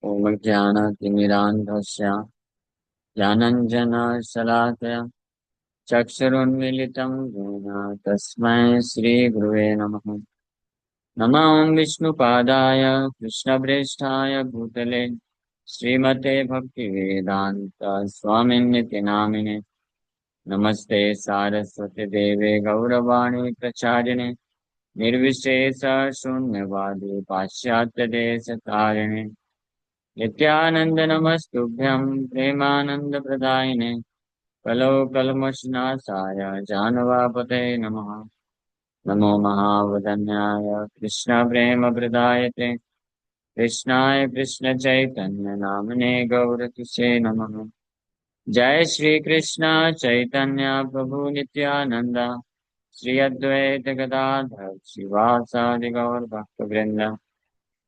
ॐ ज्ञानातिमिरान्धस्य ज्ञानञ्जनशलाकया चक्षुरुन्मीलितं येन तस्मै श्रीगुरुवे नमः। नमः विष्णुपादाय कृष्णप्रेष्ठाय भूतले श्रीमते भक्तिवेदान्त स्वामिन्निति नामिने। नमस्ते सारस्वती देवे गौरवाणी प्रचारिणे निर्विशेष शून्यवादी पाश्चात्यदेशतारिणे नित्यानंद नमस्तुभ्यं प्रेमानंदप्रदायिने कलौ कल्मषनाशाय जानवापते नमः। नमो महावदन्याय कृष्णप्रेमप्रदायते कृष्णाय कृष्णचैतन्य नामने गौरतिसे नमः। जय श्री कृष्ण चैतन्य प्रभु नित्यानंद श्री अद्वैत गदाधर श्रीवासादि गौर भक्तवृंद।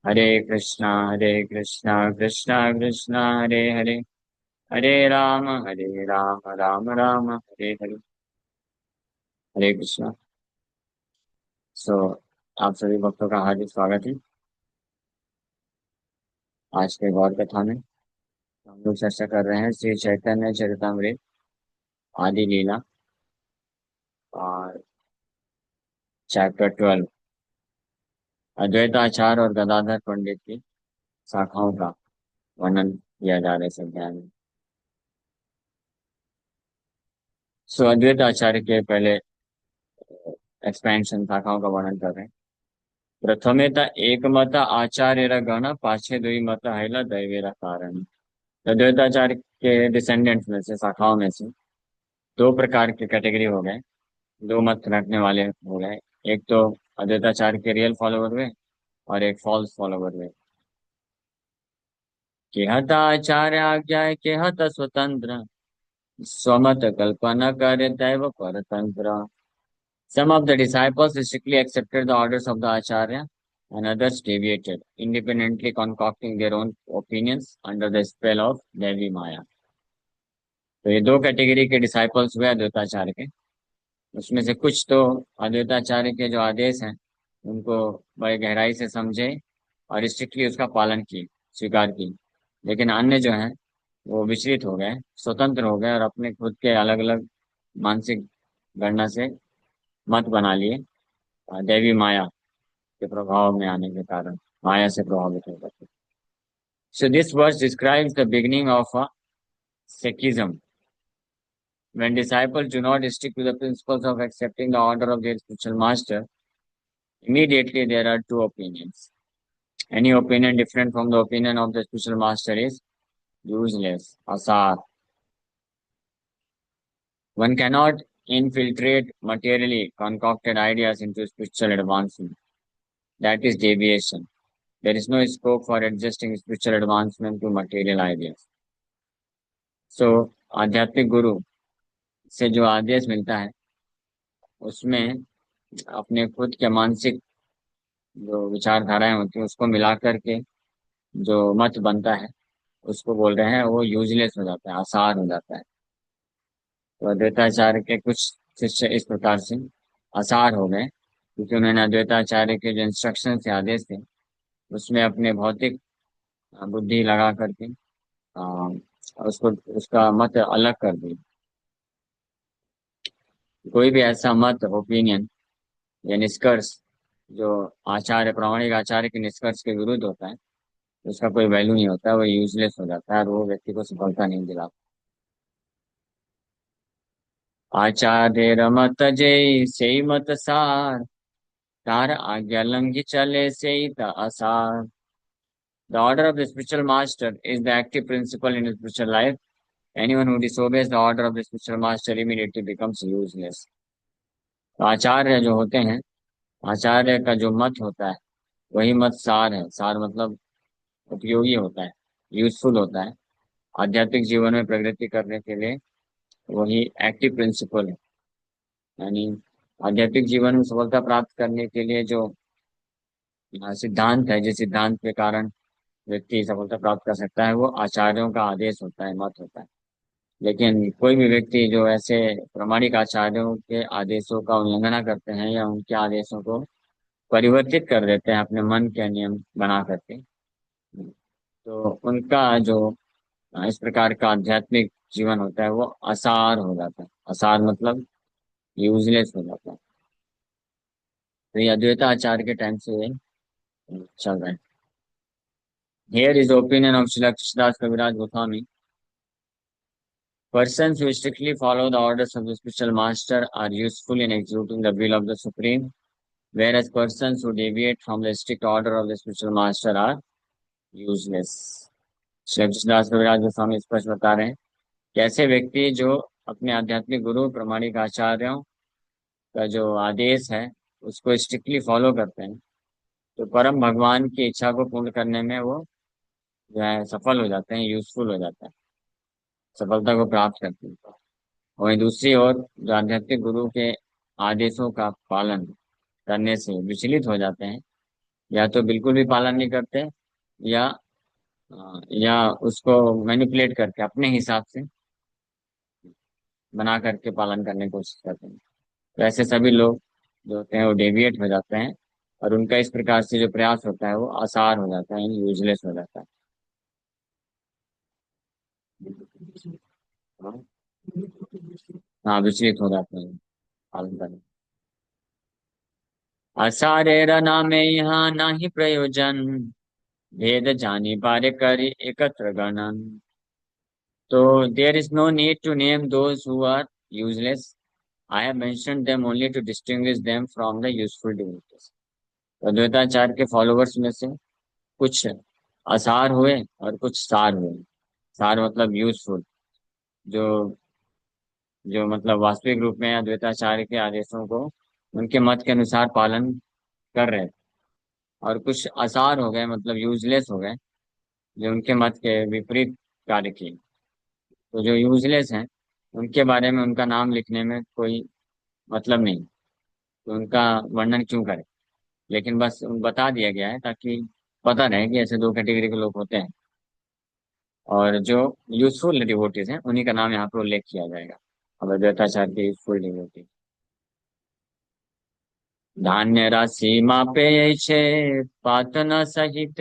हरे कृष्णा कृष्णा कृष्णा हरे हरे हरे राम राम राम हरे हरे। हरे कृष्णा। सो आप सभी भक्तों का हार्दिक स्वागत है। आज के गौर कथा में हम लोग चर्चा कर रहे हैं श्री चैतन्य चरितमृत आदि लीला और चैप्टर 12 अद्वैताचार्य और गदाधर पंडित की शाखाओं का वर्णन किया जा रहा है इस अध्याय में। सो अद्वैताचार्य के पहले एक्सपेंशन शाखाओं का वर्णन कर रहे हैं। प्रथमेत एकमत आचार्य गण पाछे दुई मत हैला दैवेरा कारण। अद्वैताचार्य के डिसेंडेंट्स में से शाखाओं में से दो प्रकार के कैटेगरी हो गए, दो मत रखने वाले हो गए। एक तो अद्वैताचार्य के रियल फॉलोवर हुए और एक फॉल्स फॉलोवर हुए। केहत आचार्य आज्ञा केहत स्वतंत्र स्वमत कल्पना करे दैव परतंत्र। Some of the disciples strictly accepted the orders of the Acharya, and others deviated, independently concocting their own opinions under the spell of Devi Maya. तो ये दो कैटेगरी के डिसाइपल्स हुए अद्वैताचार्य के। उसमें से कुछ तो अद्वैताचार्य के जो आदेश हैं उनको बड़े गहराई से समझे और स्ट्रिक्टली उसका पालन किए, स्वीकार की। लेकिन अन्य जो हैं वो विचलित हो गए, स्वतंत्र हो गए और अपने खुद के अलग अलग मानसिक गणना से मत बना लिए, देवी माया के प्रभाव में आने के कारण माया से प्रभावित होकर के। So this verse describes the beginning of a Sikhism. When disciples do not stick to the principles of accepting the order of their spiritual master, immediately there are two opinions. Any opinion different from the opinion of the spiritual master is useless, asar. One cannot infiltrate materially concocted ideas into spiritual advancement. That is deviation. There is no scope for adjusting spiritual advancement to material ideas. So, आध्यात्मिक गुरु से जो आदेश मिलता है उसमें अपने खुद के मानसिक जो विचारधाराएं होती है उसको मिला करके जो मत बनता है उसको बोल रहे हैं वो यूजलेस हो जाता है, आसार हो जाता है। तो अद्वैताचार्य के कुछ शिष्य इस प्रकार से आसार हो गए क्योंकि उन्होंने अद्वैताचार्य के जो इंस्ट्रक्शन थे, आदेश थे, उसमें अपने भौतिक बुद्धि लगा करके उसको उसका मत अलग कर दी। कोई भी ऐसा मत, ओपिनियन या निष्कर्ष जो आचार्य, प्रामाणिक आचार्य के निष्कर्ष के विरुद्ध होता है उसका कोई वैल्यू नहीं होता है, वो यूजलेस हो जाता है और वो व्यक्ति को सफलता नहीं दिलाता। आचार्य मत जय से मत सार तार आज्ञा लंघी चले से आसार। The order of the spiritual master is the active principle in spiritual life. Anyone who disobeys the order of the spiritual master immediately becomes useless. तो आचार्य जो होते हैं, आचार्य का जो मत होता है वही मत सार है। सार मतलब उपयोगी होता है, यूजफुल होता है। आध्यात्मिक जीवन में प्रगति करने के लिए वही एक्टिव प्रिंसिपल है। यानी आध्यात्मिक जीवन में सफलता प्राप्त करने के लिए जो सिद्धांत है, जिस सिद्धांत के कारण व्यक्ति सफलता प्राप्त कर सकता है, वो आचार्यों का आदेश होता है, मत होता है। लेकिन कोई भी व्यक्ति जो ऐसे प्रामाणिक आचार्यों के आदेशों का उल्लंघन करते हैं या उनके आदेशों को परिवर्तित कर देते हैं अपने मन के नियम बना करके, तो उनका जो इस प्रकार का आध्यात्मिक जीवन होता है वो असार हो जाता है। असार मतलब यूजलेस हो जाता है। तो ये अद्वैत आचार्य के टाइम से ये चल रहा है। Here is opinion of Shrila Krishnadas Kaviraj Goswami. Persons who strictly follow the orders of the spiritual master are useful in executing the will of the Supreme, whereas persons who deviate from the strict order of the spiritual master are useless. Shri Krishnadas Kaviraj Goswami स्पष्ट बता रहे हैं कि ऐसे व्यक्ति जो अपने आध्यात्मिक गुरु प्रामाणिक आचार्यों का जो आदेश है उसको स्ट्रिक्टली फॉलो करते हैं, तो परम भगवान की इच्छा को पूर्ण करने में वो जो है सफल हो जाते हैं, यूजफुल हो जाते हैं, सफलता को प्राप्त करते हैं। वहीं दूसरी ओर जो आध्यात्मिक गुरु के आदेशों का पालन करने से विचलित हो जाते हैं, या तो बिल्कुल भी पालन नहीं करते, या उसको मैनिपुलेट करके अपने हिसाब से बना करके पालन करने की कोशिश करते हैं, तो ऐसे सभी लोग जो होते हैं वो डेविएट हो जाते हैं, और उनका इस प्रकार से जो प्रयास होता है वो आसार हो जाता है, यूजलेस हो जाता है। हाँ, विचलित हो जाते हैं पालन करने। असारेर नामे यहाँ नाही प्रयोजन, भेद जानी पारे करी एकत्र गणन। तो there is no need to name those who are useless, I have mentioned them only to distinguish them from the useful devotees. Advaitacharya के फॉलोवर्स में से कुछ असार हुए और कुछ सार हुए। सार मतलब यूजफुल, जो जो मतलब वास्तविक रूप में अद्वैताचार्य के आदेशों को उनके मत के अनुसार पालन कर रहे थे। और कुछ असार हो गए मतलब यूजलेस हो गए, जो उनके मत के विपरीत कार्य किए। तो जो यूजलेस हैं उनके बारे में उनका नाम लिखने में कोई मतलब नहीं, तो उनका वर्णन क्यों करें। लेकिन बस बता दिया गया है ताकि पता रहे कि ऐसे दो कैटेगरी के लोग होते हैं, और जो यूजफुल डिवोटीज हैं उन्हीं का नाम यहाँ पर उल्लेख किया जाएगा। अब अद्वैताचार्य के यूजफुल डिवोटी। धान्य राशि मापे छे पातन सहित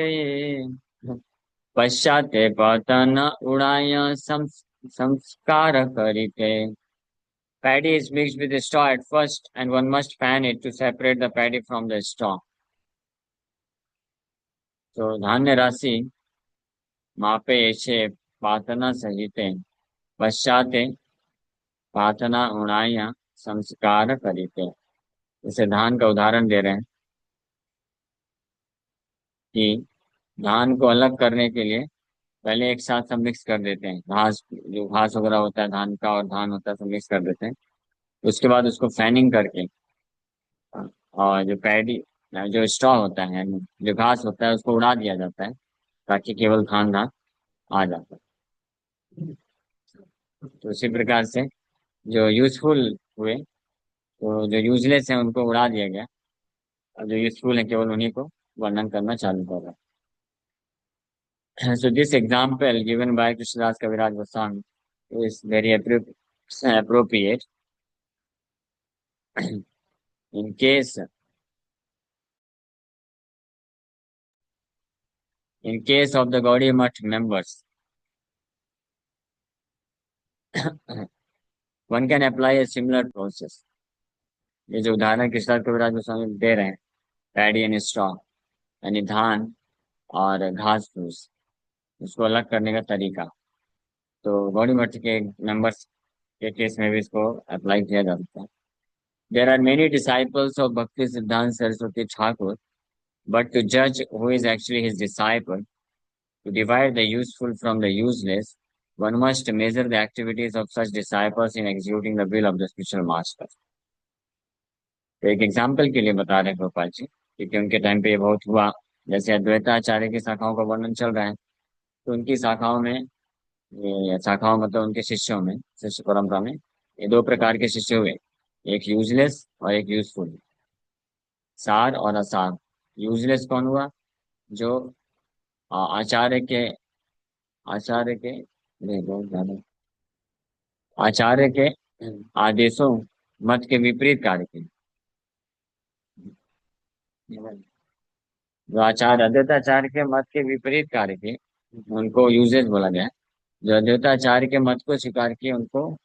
पश्चाते पतन उड़ाय संस्कार करिते। Paddy is mixed with the straw at first, and one must fan it to separate the paddy from the straw. तो धान्य राशि मापे छे पातना सहिते पश्चाते पातना उणाया संस्कार करिते। जैसे धान का उदाहरण दे रहे हैं कि धान को अलग करने के लिए पहले एक साथ सब मिक्स कर देते हैं, घास जो घास वगैरह होता है धान का और धान होता है सब मिक्स कर देते हैं। उसके बाद उसको फैनिंग करके और जो पैडी जो स्ट्रॉ होता है, जो घास होता है, उसको उड़ा दिया जाता है ताकि केवल धान धान आ जाता है। तो इसी प्रकार से जो यूजफुल हुए, तो जो यूजलेस है उनको उड़ा दिया गया, और जो यूजफुल है केवल उन्हीं को वर्णन करना चालू कर रहा है। So this example given by Krishnadas Kaviraj Goswami is very appropriate. In case of the Gaudiya Math members, one can apply a similar process. ये जो उदाहरण कृष्णदास कविराज गोस्वामी दे रहे हैं, पैडी एंड स्ट्रॉ यानी धान और घास फूस, उसको अलग करने का तरीका, तो गौड़ी मठ के मेंबर्स के केस में भी इसको अप्लाई किया जा सकता है। There are many disciples of Bhakti Siddhanta Saraswati Thakur, but to जज who is actually his disciple, to divide the useful from the useless, one must measure the activities of such disciples in executing the will of the spiritual master. तो एक example के लिए बता रहे हैं गोपाल जी, क्योंकि उनके टाइम पे ये बहुत हुआ। जैसे अद्वैताचार्य की शाखाओं का वर्णन चल रहा है, तो उनकी शाखाओं में, ये शाखाओं मतलब उनके शिष्यों में, शिष्य परंपरा में ये दो प्रकार के शिष्य हुए, एक यूजलेस और एक यूजफुल, सार और असार। यूजलेस कौन हुआ? जो आचार्य के आचार्य के नहीं, बहुत ज्यादा आचार्य के आदेशों मत के विपरीत कार्य किए। जो आचार्य अद्वैताचार्य के मत के विपरीत कार्य किए, उनको यूजेस बोला गया है। जो अद्वैताचार्य के मत को स्वीकार किए उनको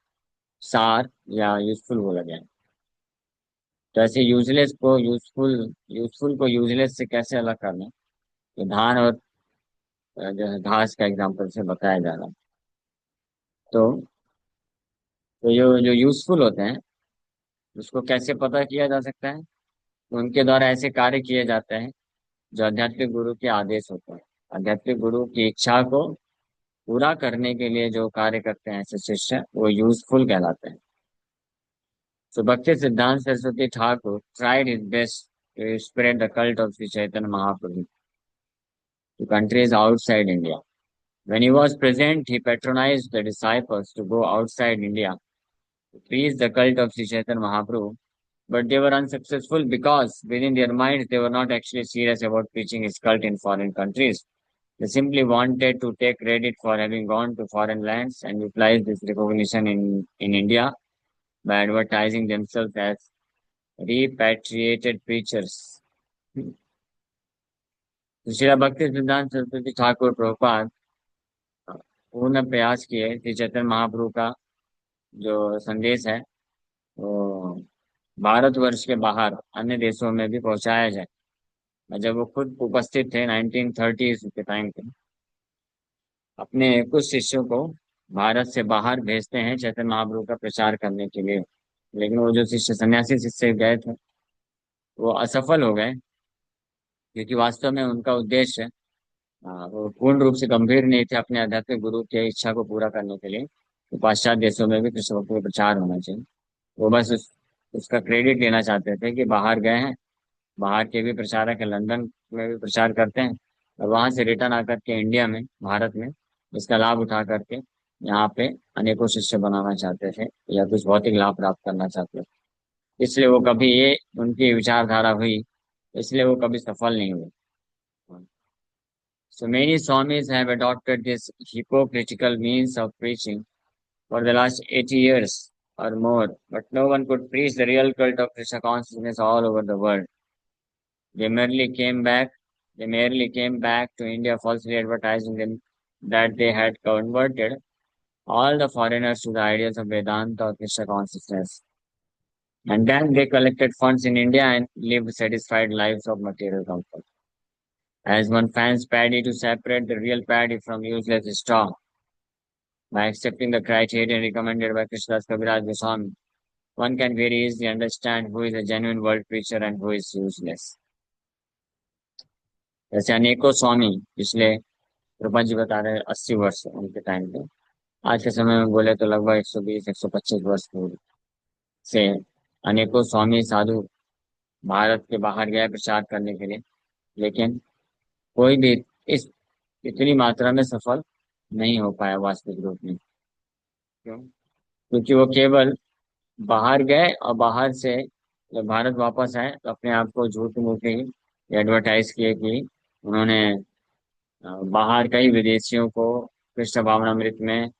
सार या यूजफुल बोला गया है। तो ऐसे यूजलेस को यूजफुल, यूजफुल को यूजलेस से कैसे अलग करना, तो धान और जो है घास का एग्जाम्पल से बताया जा रहा है। तो जो यूजफुल होते हैं उसको कैसे पता किया जा सकता है, तो उनके द्वारा ऐसे कार्य किए जाते हैं जो आध्यात्मिक गुरु के आदेश होते हैं। आध्यात्मिक गुरु की इच्छा को पूरा करने के लिए जो कार्य करते हैं ऐसे शिष्य, वो यूजफुल कहलाते हैं। So Bhakti Siddhanta Saraswati Thakur tried his best to spread the cult of Sri Chaitanya Mahaprabhu to countries outside India. When he was present, he patronized the disciples to go outside India to preach the cult of Sri Chaitanya Mahaprabhu, but they were unsuccessful because within their minds they were not actually serious about preaching his cult in foreign countries. They simply wanted to take credit for having gone to foreign lands and utilize this recognition in India by advertising themselves as repatriated preachers. तो श्रीला भक्ति सिद्धांत सरस्वती ठाकुर प्रभुपाद पूर्ण प्रयास किए श्री चैतन्य महाप्रभु का जो संदेश है वो भारतवर्ष के बाहर अन्य देशों में भी पहुंचाया जाए। और जब वो खुद उपस्थित थे 1930 के टाइम पे, अपने कुछ शिष्यों को भारत से बाहर भेजते हैं चैतन्य महाप्रभु का प्रचार करने के लिए। लेकिन वो जो शिष्य सन्यासी शिष्य गए थे वो असफल हो गए, क्योंकि वास्तव में उनका उद्देश्य वो पूर्ण रूप से गंभीर नहीं थे अपने आध्यात्मिक गुरु की इच्छा को पूरा करने के लिए। तो पाश्चात्य देशों में भी कृष्ण भक्ति का प्रचार होना चाहिए। वो बस उसका क्रेडिट लेना चाहते थे कि बाहर गए हैं, बाहर के भी प्रचारक है, लंदन में भी प्रचार करते हैं, और वहां से रिटर्न आकर के इंडिया में, भारत में इसका लाभ उठा करके यहाँ पे अनेकों शिष्य बनाना चाहते थे या कुछ भौतिक लाभ प्राप्त करना चाहते थे। इसलिए वो कभी, ये उनकी विचारधारा हुई, इसलिए वो कभी सफल नहीं हुए। So many Swamis have adopted this hypocritical means of preaching for the last 80 years or more, but no one could preach the real cult of Krishna consciousness all over the world. They merely came back, they merely came back to India falsely advertising them that they had converted all the foreigners to the ideas of Vedanta or Krishna consciousness. And then they collected funds in India and lived satisfied lives of material comfort. As one finds paddy to separate the real paddy from useless straw, by accepting the criteria recommended by Krishnadas Kaviraj Goswami, one can very easily understand who is a genuine world preacher and who is useless. जैसे अनेकों स्वामी पिछले, रूपा जी बता रहे 80 वर्ष उनके time पे, आज के समय में बोले तो लगभग 120-125 वर्ष पूर्व से अनेकों स्वामी साधु भारत के बाहर गए प्रचार करने के लिए। लेकिन कोई भी इस इतनी मात्रा में सफल नहीं हो पाया वास्तविक रूप में। क्यों? क्योंकि वो केवल बाहर गए और बाहर से जब भारत वापस आए तो अपने आप को झूठ मूठ ही एडवर्टाइज किए कि उन्होंने बाहर कई विदेशियों को कृष्ण भावनामृत में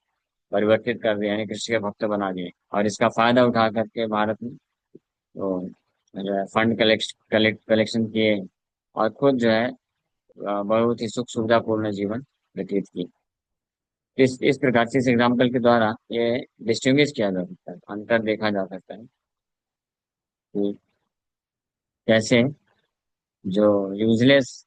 परिवर्तित कर दिया, यानी कृष्ण के भक्त बना दिए, और इसका फायदा उठा करके भारत में तो जो है फंड कलेक्शन किए और खुद जो है बहुत ही सुख सुविधापूर्ण जीवन व्यतीत की। इस प्रकार से इस एग्जाम्पल के द्वारा ये डिस्टिंग्विश किया जा सकता है, अंतर देखा जा सकता है कि कैसे जो useless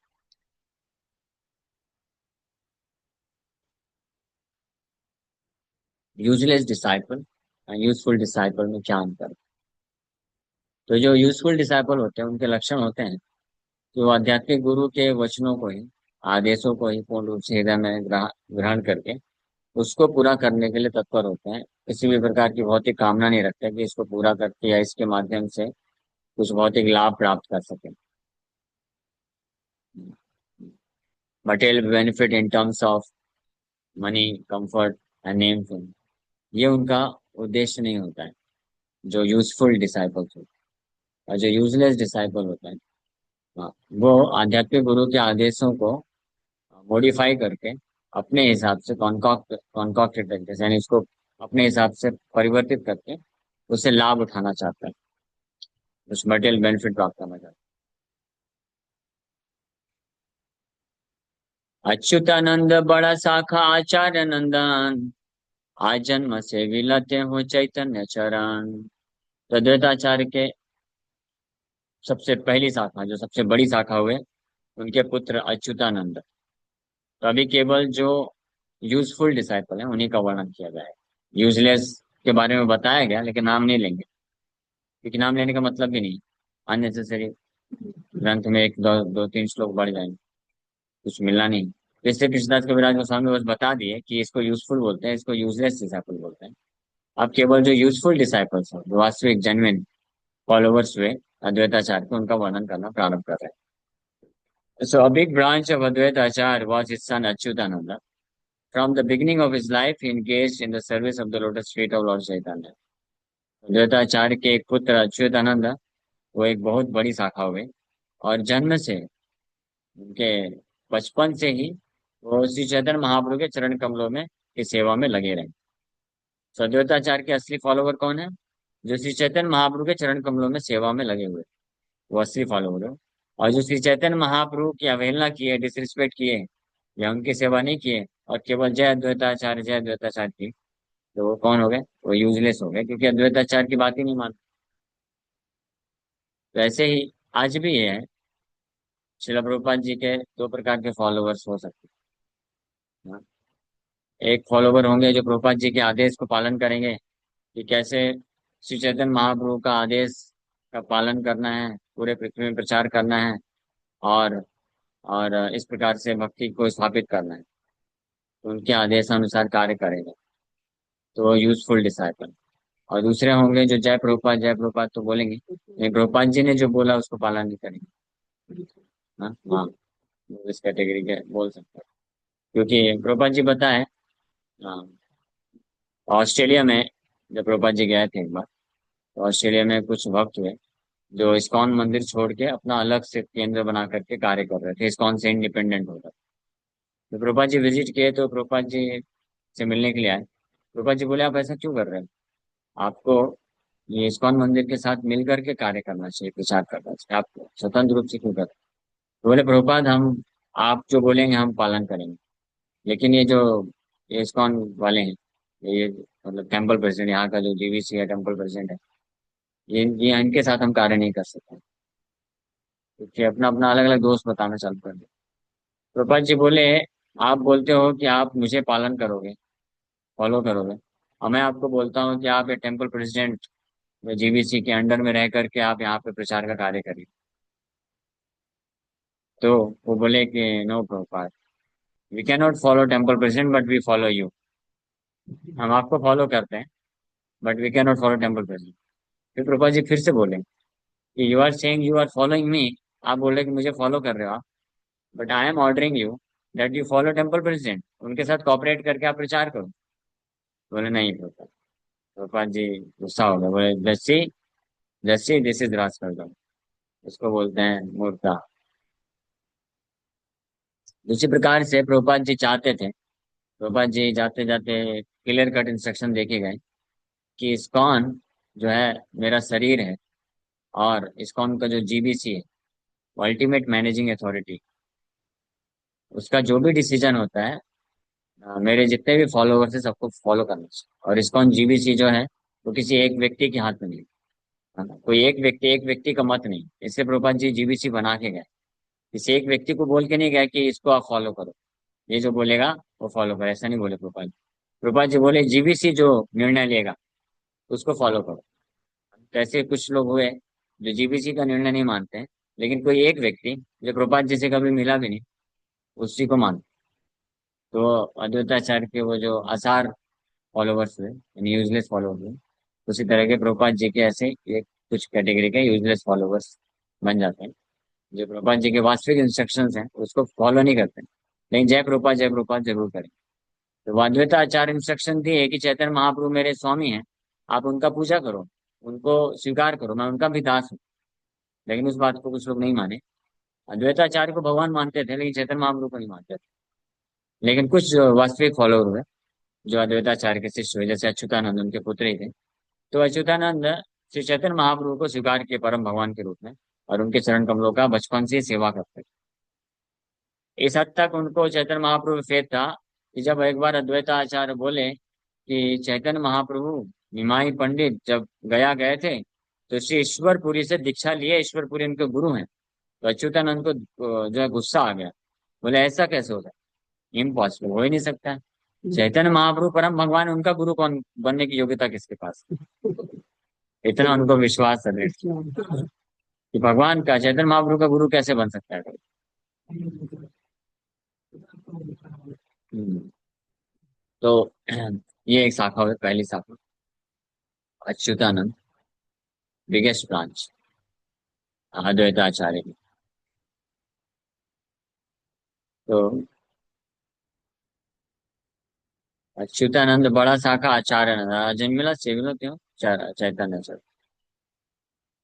useless disciple useful disciple में क्या अंतर है। तो जो यूजफुल डिसाइपल होते हैं उनके लक्षण होते हैं कि वो आध्यात्मिक गुरु के वचनों को ही, आदेशों को ही पूर्ण रूप से हृदय में ग्रहण करके उसको पूरा करने के लिए तत्पर होते हैं। किसी भी प्रकार की भौतिक कामना नहीं रखते कि इसको पूरा करके या इसके माध्यम से कुछ भौतिक लाभ प्राप्त कर सके, material benefit in terms of money, comfort and name fame. ये उनका उद्देश्य नहीं होता है जो यूजफुल डिसाइपल्स होते हैं। और जो यूजलेस डिसाइपल होता है, हाँ, वो आध्यात्मिक गुरु के आदेशों को मॉडिफाई करके अपने हिसाब से कॉन्कॉक्टेड तरीके से, यानी इसको अपने हिसाब से परिवर्तित करके उससे लाभ उठाना चाहता है, उस मटेरियल बेनिफिट प्राप्त करना चाहता अच्युतानंद बड़ा शाखा आचार्य नंदन, आज जन्म से विलते हो चैतन्य चरण। तो अद्वैताचार्य के सबसे पहली शाखा, जो सबसे बड़ी शाखा हुए, उनके पुत्र अच्युतानंद। तो अभी केवल जो यूजफुल डिसाइपल है उन्हीं का वर्णन किया जाए। यूजलेस के बारे में बताया गया, लेकिन नाम नहीं लेंगे, क्योंकि नाम लेने का मतलब भी नहीं। अननेसेसरी ग्रंथ में एक दो दो तीन श्लोक बढ़ जाएंगे, कुछ मिलना नहीं। जैसे कृष्णदास कविराज गोस्वामी बस बता दिए कि इसको यूजफुल बोलते हैं, इसको यूजलेस डिसाइपल बोलते हैं। अब केवल जो यूजफुल डिसाइपल्स हैं, जो वास्तविक जेन्युइन फॉलोवर्स हुए अद्वैताचार्य के, उनका वर्णन करना प्रारंभ कर रहे हैं। So a big branch of Advaitacharya was his son Achyutananda. From the beginning of his life, he engaged in the service of the lotus feet of Lord Chaitanya. Advaitacharya के एक पुत्र अच्युतानंद, वो एक बहुत बड़ी शाखा हुए, और जन्म से उनके बचपन से ही वो श्री चैतन्य महाप्रभु के चरण कमलों में की सेवा में लगे रहे। तो अद्वैताचार्य के असली फॉलोवर कौन है? जो श्री चैतन्य महाप्रभु के चरण कमलों में सेवा में लगे हुए, वो असली फॉलोवर है। और जो श्री चैतन्य महाप्रभु की अवहेलना की है, डिसरिस्पेक्ट किए, या उनकी सेवा नहीं किए, और केवल जय अद्वैताचार्य की, तो वो कौन हो गए? वो यूजलेस हो गए, क्योंकि अद्वैताचार्य की बात ही नहीं मानते। तो ऐसे ही आज भी ये है, श्रील प्रभुपाद जी के दो प्रकार के फॉलोवर्स हो सकते हैं। एक फॉलोवर होंगे जो प्रभुपाद जी के आदेश को पालन करेंगे, कि कैसे श्री चैतन्य महाप्रभु का आदेश का पालन करना है, पूरे पृथ्वी में प्रचार करना है, और इस प्रकार से भक्ति को स्थापित करना है। तो उनके आदेशानुसार कार्य करेंगे, तो यूजफुल डिसाइपल। और दूसरे होंगे जो जय प्रभुपाद तो बोलेंगे, नहीं, प्रभुपाद जी ने जो बोला उसको पालन नहीं करेंगे। हाँ हाँ, इस कैटेगरी के बोल सकते हैं। क्योंकि प्रभुपाद जी बताए, हाँ, ऑस्ट्रेलिया में जब प्रभुपाद जी गए थे एक बार, तो ऑस्ट्रेलिया में कुछ भक्त हुए जो इस्कॉन मंदिर छोड़ के अपना अलग से केंद्र बना करके कार्य कर रहे थे, इस्कॉन से इंडिपेंडेंट होकर। तो प्रभुपाद जी विजिट किए, तो प्रभुपाद जी से मिलने के लिए आए। प्रभुपाद जी बोले, आप ऐसा क्यों कर रहे हैं? आपको ये इस्कॉन मंदिर के साथ मिल करके कार्य करना चाहिए, प्रचार करना चाहिए, आप स्वतंत्र रूप से क्यों कर रहे हैं? तो बोले, प्रभुपाद हम, आप जो बोलेंगे हम पालन करेंगे, लेकिन ये इस्कॉन वाले हैं, ये मतलब टेम्पल प्रेसिडेंट, यहाँ का जो जीवीसी है, टेम्पल प्रेसिडेंट है, ये इनके साथ हम कार्य नहीं कर सकते, क्योंकि अपना अपना अलग अलग दोस्त बताना चालू कर दिया। प्रभुपाद जी बोले, आप बोलते हो कि आप मुझे पालन करोगे, फॉलो करोगे, और मैं आपको बोलता हूँ कि आप ये टेम्पल प्रेसिडेंट जीवीसी के अंडर में रह करके आप यहाँ पे प्रचार का कार्य करिए। तो वो बोले कि no Prabhupada, we can not follow temple president but we follow you. हम आपको फॉलो करते हैं, but we can not follow temple president. फिर प्रभुपाद जी फिर से बोले कि you are saying you are following me, आप बोल रहे कि मुझे फॉलो कर रहे हो आप, but I am ordering you that you follow temple president, उनके साथ कॉपरेट करके आप प्रचार करो। बोले नहीं प्रभुपाद। प्रभुपाद जी गुस्सा हो गए, बोले जस्सी, जस्सी दिस इज राजकर्म, इसको बोलते हैं मूर्खता। उसी प्रकार से प्रभुपाद जी चाहते थे, प्रभुपाद जी जाते जाते क्लियर कट इंस्ट्रक्शन देके गए कि इस्कॉन जो है मेरा शरीर है, और इस्कॉन का जो जीबीसी है, अल्टीमेट मैनेजिंग अथॉरिटी, उसका जो भी डिसीजन होता है, मेरे जितने भी फॉलोवर्स है सबको फॉलो करना चाहिए। और इस्कॉन जीबीसी जो है, वो किसी एक व्यक्ति के हाथ में नहीं है ना, कोई एक व्यक्ति का मत नहीं। इससे प्रभुपाद जी जीबीसी बना के गए, किसी एक व्यक्ति को बोल के नहीं गए कि इसको आप फॉलो करो, ये जो बोलेगा वो फॉलो करो, ऐसा नहीं बोले प्रभुपाद जी। प्रभुपाद जी बोले जीबीसी जो निर्णय लेगा उसको फॉलो करो। तो ऐसे कुछ लोग हुए जो जीबीसी का निर्णय नहीं मानते हैं, लेकिन कोई एक व्यक्ति जो प्रभुपाद जी से कभी मिला भी नहीं, उसी को मानते। तो अद्वैताचार्य के वो जो आसार फॉलोवर्स हुए, यानी यूजलेस फॉलोवर्स हुए, उसी तरह के प्रभुपाद जी के ऐसे एक कुछ कैटेगरी के यूजलेस फॉलोवर्स बन जाते हैं, जो प्रभुपाद जी के वास्तविक इंस्ट्रक्शंस हैं उसको फॉलो नहीं करते, लेकिन जय प्रभुपाद जरूर करें। तो अद्वैता आचार्य इंस्ट्रक्शन दिए कि चैतन्य महाप्रभु मेरे स्वामी हैं, आप उनका पूजा करो, उनको स्वीकार करो, मैं उनका भी दास हूँ। लेकिन उस बात को कुछ लोग नहीं माने। अद्वैताचार्य को भगवान मानते थे, लेकिन चैतन्य महाप्रभु को नहीं मानते थे। लेकिन कुछ जो वास्तविक फॉलोअर हुए, जो अद्वैताचार्य के शिष्य हुए, जैसे अच्युतानंद उनके पुत्र ही थे, तो अच्युतानंद श्री चैतन्य महाप्रभु को स्वीकार किए परम भगवान के रूप में, और उनके चरण कमलों का बचपन से ही सेवा करते थे। इस हद तक उनको चैतन्य महाप्रभु फेथ था कि जब एक बार अद्वैत आचार्य बोले कि चैतन्य महाप्रभु निमाई पंडित जब गया गए थे तो श्री ईश्वरपुरी से दीक्षा लिए, ईश्वरपुरी उनके गुरु हैं। तो अच्युतानंद को जो है गुस्सा आ गया। बोले ऐसा कैसे होता है, इम्पॉसिबल, हो ही नहीं सकता है। चैतन्य महाप्रभु परम भगवान, उनका गुरु कौन बनने की योग्यता किसके पास है? इतना उनको विश्वास है कि भगवान का, चैतन्य महाप्रभु का गुरु कैसे बन सकता है कोई। हम्म, तो ये एक शाखा हुई, पहली शाखा अच्युतानंद, बिगेस्ट ब्रांच अद्वैताचार्य की। तो अच्युतानंद बड़ा शाखा आचार्य जन्मिला सेविलो त्यों चैतन्य सर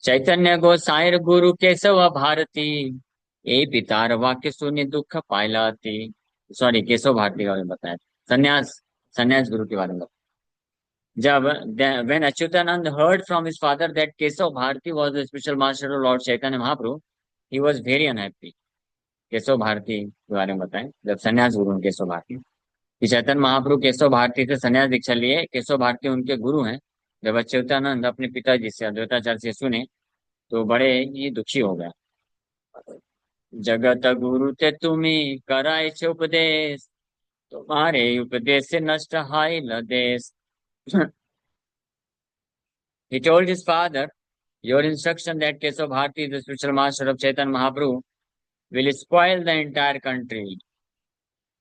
चैतन्य गोसाईर गुरु केशव भारती, ए पितार वाक्य सुनि दुख पाइलाती। सॉरी, केशव भारती के बारे में बताया। सन्यास, सन्यास गुरु के बारे में बताया। जब when Achyutanand heard from his father that Keshav Bharati was the special master of Lord Chaitanya Mahaprabhu, he was very unhappy. Keshav Bharti के बारे में बताएं। जब सन्यास गुरु हैं केशव भारती, कि चैतन्य महाप्रभु केशव भारती से सन्यास दीक्षा लिए, केशव भारती उनके गुरु हैं। जब अच्युतानंद अपने पिताजी से, अद्वैताचार्य से सुने तो बड़े ही दुखी हो गया। जगत गुरु ते तुम्ही करायचे उपदेश, तुम्हारे उपदेश से नष्ट हाय देश। He told his father, your instruction that Keshav Bharati, the spiritual master of Chaitanya Mahaprabhu, will spoil the entire country.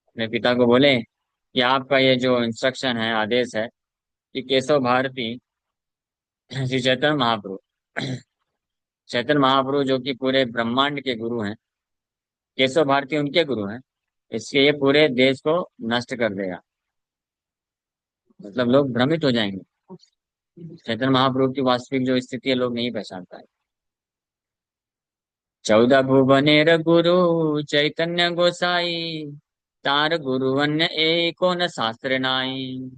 अपने पिता को बोले कि आपका ये जो इंस्ट्रक्शन है, आदेश है कि केशव भारती श्री चैतन्य महाप्रभु, चैतन्य महाप्रभु जो कि पूरे ब्रह्मांड के गुरु हैं, केशव भारती उनके गुरु हैं, इसके ये पूरे देश को नष्ट कर देगा। मतलब लोग भ्रमित हो जाएंगे। चैतन्य महाप्रभु की वास्तविक जो स्थिति है लोग नहीं पहचान पाए। 14 भुवनेर गुरु चैतन्य गोसाई, तार गुरु अन्य एको न शास्त्र नाई।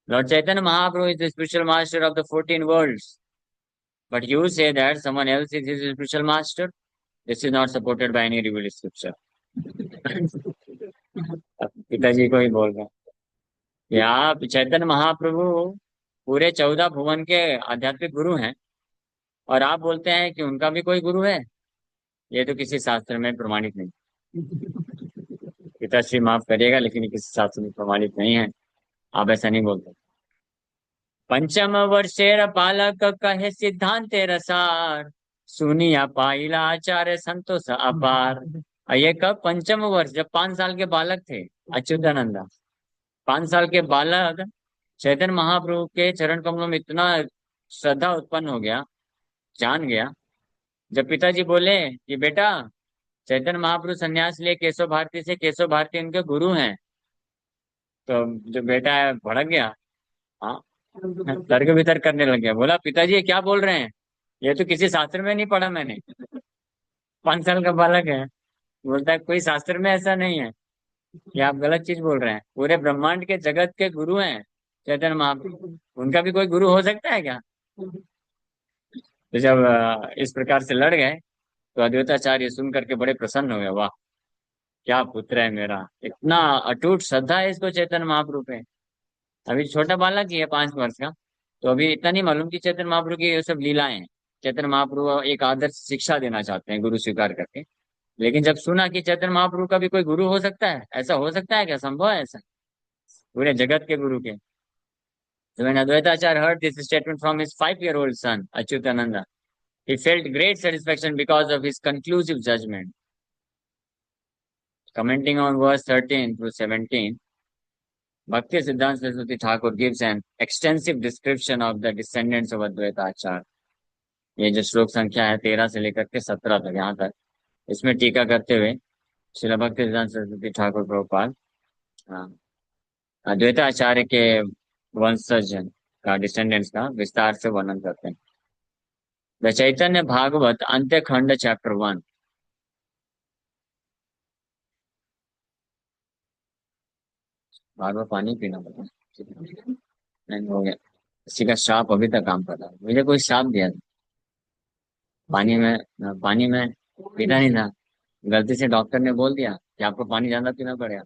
Lord Chaitanya Mahaprabhu is the spiritual master of the 14 worlds. But you say that someone else is his spiritual master. This is not supported by any revealed scripture. पिताजी को ही बोल रहे हैं कि आप चैतन्य महाप्रभु पूरे 14 भुवन के आध्यात्मिक गुरु हैं और आप बोलते हैं कि उनका भी कोई गुरु है। ये तो किसी शास्त्र में प्रमाणित नहीं। पिताश्री माफ करिएगा, लेकिन ये किसी शास्त्र में प्रमाणित नहीं है। आप ऐसा नहीं बोलते। पंचम वर्षेर बालक कहे सिद्धांते रसार, सुनिया पाइला आचार्य संतोष अपार। और ये कब? पंचम वर्ष, जब 5 साल के बालक थे अच्युतानंदा। 5 साल के बालक चैतन्य महाप्रभु के चरण कमलों में इतना श्रद्धा उत्पन्न हो गया, जान गया। जब पिताजी बोले कि बेटा चैतन्य महाप्रभु सन्यास लिए केशव भारती से, केशव भारती उनके गुरु हैं, तो जो बेटा है भड़क गया। हाँ, तर्क वितर्क करने लग गया। बोला पिताजी ये क्या बोल रहे हैं, ये तो किसी शास्त्र में नहीं पढ़ा मैंने। 5 साल का बालक है, बोलता है कोई शास्त्र में ऐसा नहीं है, ये आप गलत चीज बोल रहे हैं। पूरे ब्रह्मांड के जगत के गुरु हैं चैतन्य महाप्रभु, उनका भी कोई गुरु हो सकता है क्या? तो जब इस प्रकार से लड़ गए तो अद्वैताचार्य सुन करके बड़े प्रसन्न हो गए। वाह, क्या पुत्र है मेरा, इतना अटूट श्रद्धा है इसको चैतन्य महाप्रभु पे। अभी छोटा बालक ही है 5 वर्ष का, तो अभी इतना नहीं मालूम कि चैतन्य महाप्रभु की ये सब लीलाएं हैं। चैतन्य महाप्रभु एक आदर्श शिक्षा देना चाहते हैं गुरु स्वीकार करके। लेकिन जब सुना कि चैतन्य महाप्रभु का भी कोई गुरु हो सकता है, ऐसा हो सकता है क्या, संभव है ऐसा, पूरे जगत के गुरु के। So when Advaitacharya heard this statement from his 5-year-old son Achyutananda, he felt great satisfaction because of his conclusive judgment. Commenting on verse 13 through 17, Bhakti Siddhanta Saraswati Thakur gives an extensive description of the descendants of Advaita Acharya. ये जो श्लोक संख्या है 13 से लेकर के 17 तक, यहाँ तक इसमें टीका करते हुए श्रील भक्ति सिद्धांत सरस्वती ठाकुर प्रभुपाद हाँ, अद्वैत आचार्य के वंशज का, डिसेंडेंट्स का विस्तार से वर्णन करते हैं। द चैतन्य भागवत अंत्य खंड चैप्टर 1। भागवत पानी पीना पड़ा, नहीं हो गया। किसी का श्राप अभी तक काम कर रहा है। मुझे कोई श्राप दिया था, पानी में पीता नहीं था, गलती से डॉक्टर ने बोल दिया कि आपको पानी ज्यादा पीना पड़ेगा।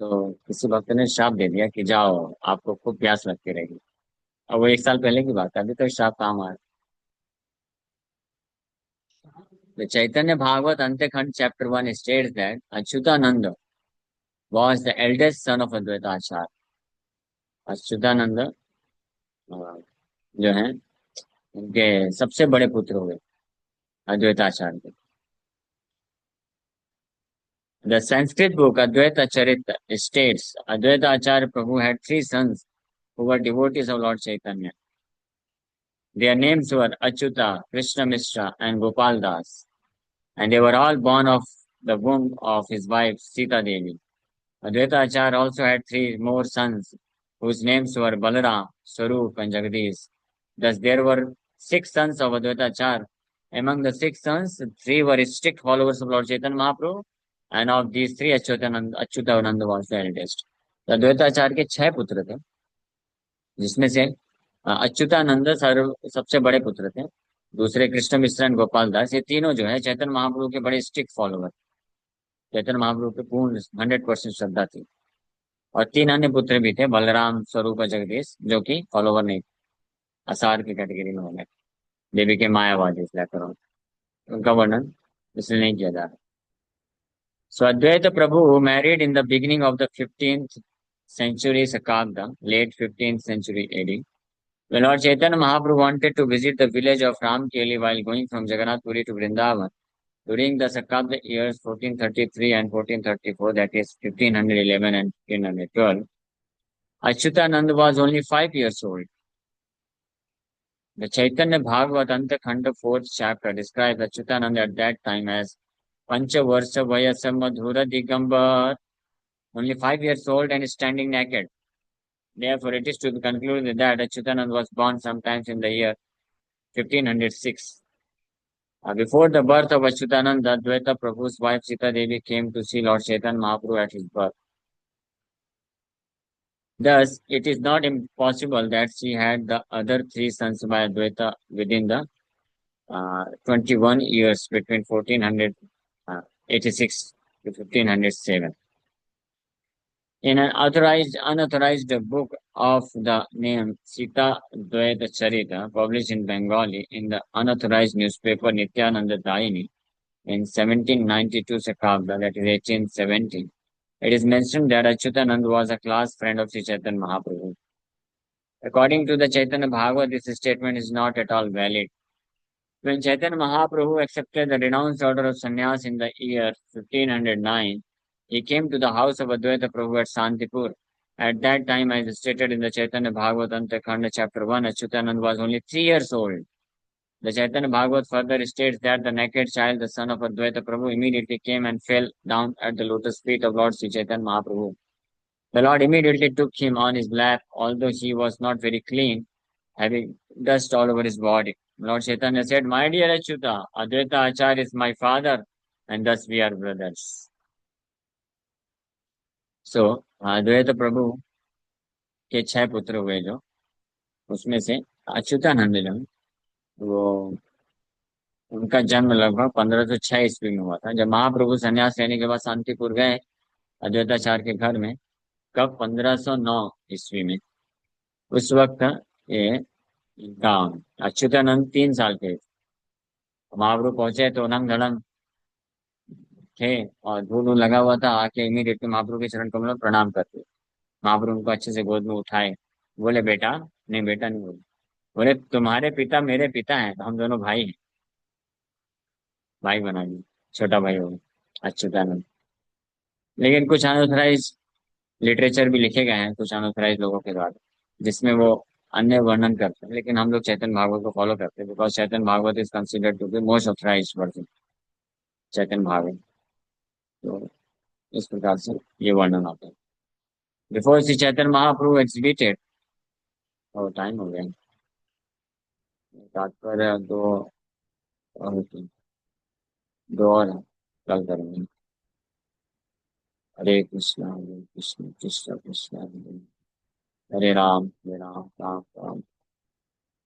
तो किसी भक्त ने श्राप दे दिया कि जाओ, आपको खूब प्यास लगती रहेगी। और वो 1 साल पहले की बात है, अभी तो श्राप काम आया। The Chaitanya Bhagavat Antakhand chapter 1 states that Achyutananda was the eldest son of Advaita Acharya. Achyutanand जो है उनके सबसे बड़े पुत्र हुए अद्वैताचार्य के। The Sanskrit book Advaita Charita states Advaita Acharya Prabhu had 3 sons who were devotees of Lord Chaitanya. Their names were Achyuta, Krishna Mishra, and Gopal Das, and they were all born of the womb of his wife Sita Devi. Advaita Acharya also had 3 more sons whose names were Balaram, Swarup, and Jagadish. Thus there were 6 sons of Advaita Acharya. Among the 6 sons, 3 were strict followers of Lord Chaitanya Mahaprabhu, and of these 3, Achyutananda was the eldest. तो अद्वैत आचार्य के 6 पुत्र थे, जिसमें से अच्युतानंद सबसे बड़े पुत्र थे। दूसरे कृष्ण मिश्र और गोपाल दास, ये तीनों जो है चैतन्य महाप्रभु के बड़े स्ट्रिक्ट फॉलोवर। चैतन्य महाप्रभु पे पूर्ण 100% श्रद्धा थी। और 3 अन्य पुत्र भी थे, बलराम, स्वरूप और जगदीश, जो कि फॉलोवर नहीं थे, असार की कैटेगरी में हो गए, देवी के मायावादी लेकर। उनका वर्णन इसलिए नहीं किया जा रहा। So Advaita Prabhu married in the beginning of the 15th century Sakabda, late 15th century AD. When Lord Chaitanya Mahaprabhu wanted to visit the village of Ramkeli while going from Jagannath Puri to Vrindavan, during the Sakabda years 1433 and 1434, that is 1511 and 1512, Achyutanand was only 5 years old. The Chaitanya Bhagavatam Khanda 4th chapter describes Achyutananda at that time as Panchavarsha Vayasa Madhura Digambar, only 5 years old and standing naked. Therefore, it is to be concluded that Achyutanand was born sometimes in the year 1506. Before the birth of Achyutananda, Advaita Prabhu's wife Sita Devi came to see Lord Chaitanya Mahaprabhu at his birth. Thus, it is not impossible that she had the other 3 sons by Advaita within the 21 years between 1486 to 1507. In an unauthorized book of the name Sita Dvaita Charita, published in Bengali in the unauthorized newspaper Nityananda Daini in 1792 Sakabda, that is 1870, it is mentioned that Achyutanand was a class friend of Sri Chaitanya Mahaprabhu. According to the Chaitanya Bhagavad, this statement is not at all valid. When Chaitanya Mahaprabhu accepted the renounced order of sannyas in the year 1509, he came to the house of Advaita Prabhu at Santipur. At that time, as stated in the Chaitanya Bhagavatam Khanda chapter 1, Achyutanand was only 3 years old. The Chaitanya Bhagavat further states that the naked child, the son of Advaita Prabhu, immediately came and fell down at the lotus feet of Lord Sri Chaitanya Mahaprabhu. The Lord immediately took him on his lap, although he was not very clean, having dust all over his body. Lord Chaitanya said, "My dear Achyuta, Advaita Acharya is my father, and thus we are brothers." So, Advaita Prabhu के 6 पुत्र हुए जो, उसमें से अच्युतानंद जो है, वो उनका जन्म लगभग 1506 ईस्वी में हुआ था, जब महाप्रभु संन्यास लेने के बाद शांतिपुर गए अद्वैताचार्य के घर में। कब? 1509 ईस्वी में। उस वक्त ये इनका अच्युतानंद 3 साल के थे। महाप्रभु पहुंचे तो नंग धड़ंग थे और धूल वूल लगा हुआ था, आके इमीडिएटली महाप्रभु के चरण कमलों में प्रणाम करते। महाप्रभु उनको अच्छे से गोद में उठाए, बोले बेटा, नहीं बेटा नहीं बोले, बोले तुम्हारे पिता मेरे पिता हैं, तो हम दोनों भाई हैं, भाई बना दिए, छोटा भाई हो गया अच्युतानंद। लेकिन कुछ अनऑथराइज लिटरेचर भी लिखे गए हैं कुछ अनऑथराइज लोगों के द्वारा, जिसमें वो अन्य वर्णन करते हैं, लेकिन हम लोग चैतन्य भागवत को फॉलो करते हैं, because Chaitanya Bhagavata is considered to be most authorised version Chaitanya Bhagavata. तो इस प्रकार से ये वर्णन आता है। बिफोर श्री चैतन्य महाप्रभु एग्जिबिटेड, और टाइम हो गया, तात्पर्य दो और हैं, कल करेंगे। हरे कृष्ण कृष्ण कृष्ण कृष्ण हरे राम राम राम।